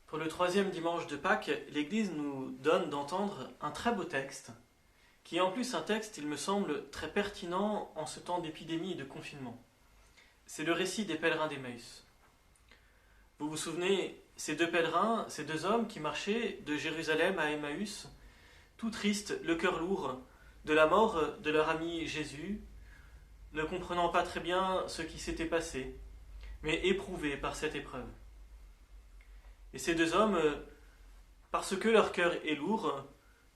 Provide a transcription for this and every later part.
Pour le troisième dimanche de Pâques, l'Église nous donne d'entendre un très beau texte, qui est en plus un texte, il me semble, très pertinent en ce temps d'épidémie et de confinement. C'est le récit des pèlerins d'Emmaüs. Vous vous souvenez, ces deux pèlerins, ces deux hommes qui marchaient de Jérusalem à Emmaüs, tout tristes, le cœur lourd, de la mort de leur ami Jésus, ne comprenant pas très bien ce qui s'était passé, mais éprouvés par cette épreuve. Et ces deux hommes, parce que leur cœur est lourd,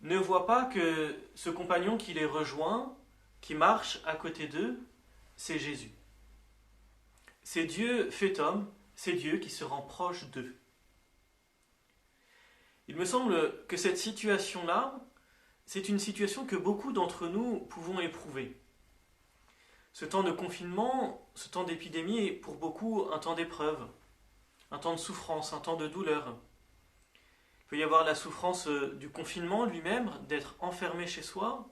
ne voient pas que ce compagnon qui les rejoint, qui marche à côté d'eux, c'est Jésus. C'est Dieu fait homme, c'est Dieu qui se rend proche d'eux. Il me semble que cette situation-là, c'est une situation que beaucoup d'entre nous pouvons éprouver. Ce temps de confinement, ce temps d'épidémie est pour beaucoup un temps d'épreuve, un temps de souffrance, un temps de douleur. Il peut y avoir la souffrance du confinement lui-même, d'être enfermé chez soi.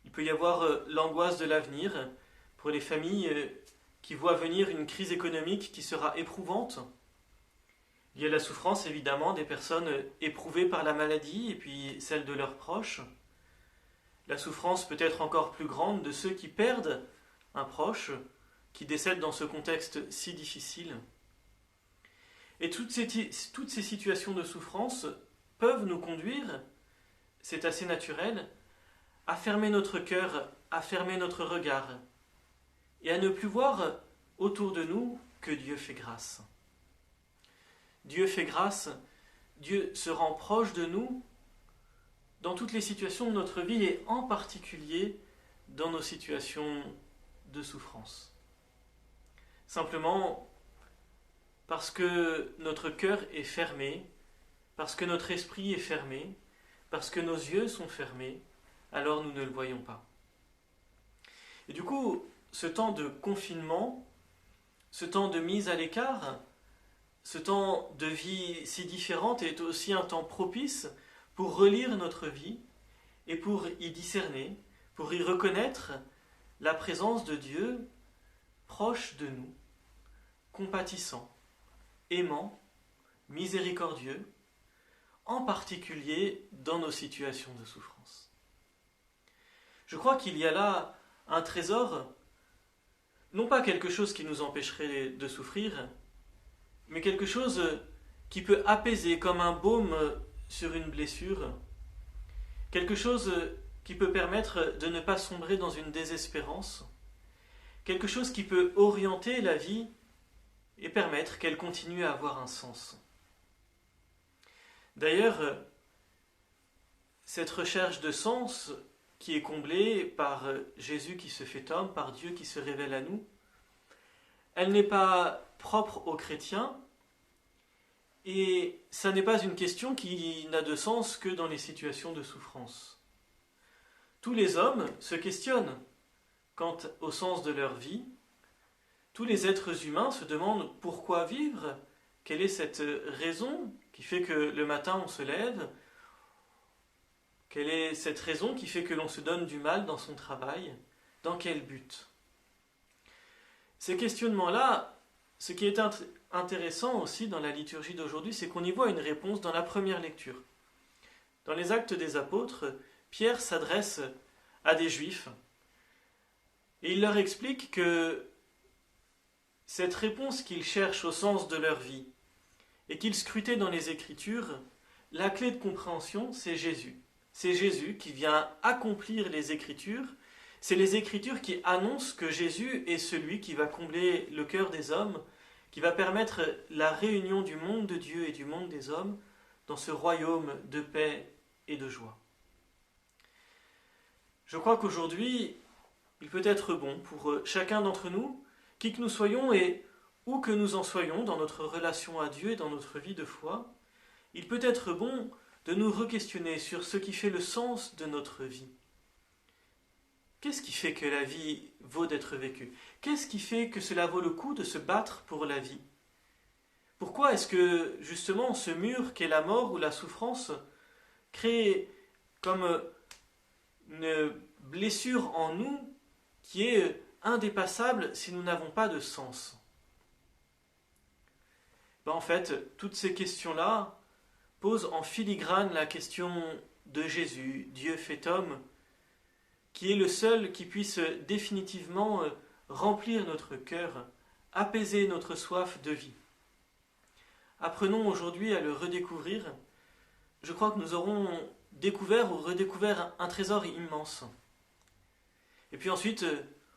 Il peut y avoir l'angoisse de l'avenir pour les familles qui voient venir une crise économique qui sera éprouvante. Il y a la souffrance évidemment des personnes éprouvées par la maladie et puis celle de leurs proches. La souffrance peut être encore plus grande de ceux qui perdent un proche, qui décèdent dans ce contexte si difficile. Et toutes ces situations de souffrance peuvent nous conduire, c'est assez naturel, à fermer notre cœur, à fermer notre regard, et à ne plus voir autour de nous que Dieu fait grâce. Dieu fait grâce, Dieu se rend proche de nous dans toutes les situations de notre vie et en particulier dans nos situations de souffrance. Simplement, parce que notre cœur est fermé, parce que notre esprit est fermé, parce que nos yeux sont fermés, alors nous ne le voyons pas. Et du coup, ce temps de confinement, ce temps de mise à l'écart, ce temps de vie si différente est aussi un temps propice pour relire notre vie et pour y discerner, pour y reconnaître la présence de Dieu proche de nous, compatissant, aimant, miséricordieux, en particulier dans nos situations de souffrance. Je crois qu'il y a là un trésor, non pas quelque chose qui nous empêcherait de souffrir, mais quelque chose qui peut apaiser comme un baume sur une blessure, quelque chose qui peut permettre de ne pas sombrer dans une désespérance, quelque chose qui peut orienter la vie et permettre qu'elle continue à avoir un sens. D'ailleurs, cette recherche de sens qui est comblée par Jésus qui se fait homme, par Dieu qui se révèle à nous, elle n'est pas propre aux chrétiens et ça n'est pas une question qui n'a de sens que dans les situations de souffrance. Tous les hommes se questionnent quant au sens de leur vie. Tous les êtres humains se demandent pourquoi vivre, quelle est cette raison qui fait que le matin on se lève, quelle est cette raison qui fait que l'on se donne du mal dans son travail, dans quel but. Ces questionnements-là, ce qui est intéressant aussi dans la liturgie d'aujourd'hui, c'est qu'on y voit une réponse dans la première lecture. Dans les Actes des Apôtres, Pierre s'adresse à des Juifs et il leur explique que cette réponse qu'ils cherchent au sens de leur vie et qu'ils scrutaient dans les Écritures, la clé de compréhension, c'est Jésus. C'est Jésus qui vient accomplir les Écritures. C'est les Écritures qui annoncent que Jésus est celui qui va combler le cœur des hommes, qui va permettre la réunion du monde de Dieu et du monde des hommes dans ce royaume de paix et de joie. Je crois qu'aujourd'hui, il peut être bon pour chacun d'entre nous, qui que nous soyons et où que nous en soyons dans notre relation à Dieu et dans notre vie de foi, il peut être bon de nous re-questionner sur ce qui fait le sens de notre vie. Qu'est-ce qui fait que la vie vaut d'être vécue? Qu'est-ce qui fait que cela vaut le coup de se battre pour la vie? Pourquoi est-ce que, justement, ce mur qu'est la mort ou la souffrance crée comme une blessure en nous qui est indépassable si nous n'avons pas de sens? En fait, toutes ces questions-là posent en filigrane la question de Jésus, Dieu fait homme, qui est le seul qui puisse définitivement remplir notre cœur, apaiser notre soif de vie. Apprenons aujourd'hui à le redécouvrir. Je crois que nous aurons découvert ou redécouvert un trésor immense. Et puis ensuite,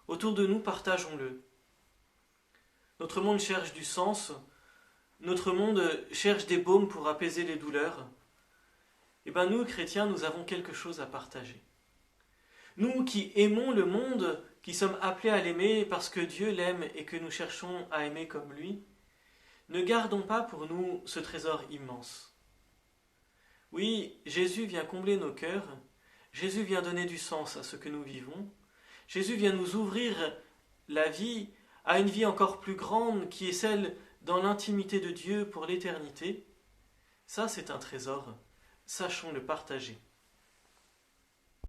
autour de nous, partageons-le. Notre monde cherche du sens, notre monde cherche des baumes pour apaiser les douleurs. Et bien nous, chrétiens, nous avons quelque chose à partager. Nous qui aimons le monde, qui sommes appelés à l'aimer parce que Dieu l'aime et que nous cherchons à aimer comme lui, ne gardons pas pour nous ce trésor immense. Oui, Jésus vient combler nos cœurs, Jésus vient donner du sens à ce que nous vivons, Jésus vient nous ouvrir la vie à une vie encore plus grande qui est celle dans l'intimité de Dieu pour l'éternité. Ça, c'est un trésor, sachons le partager.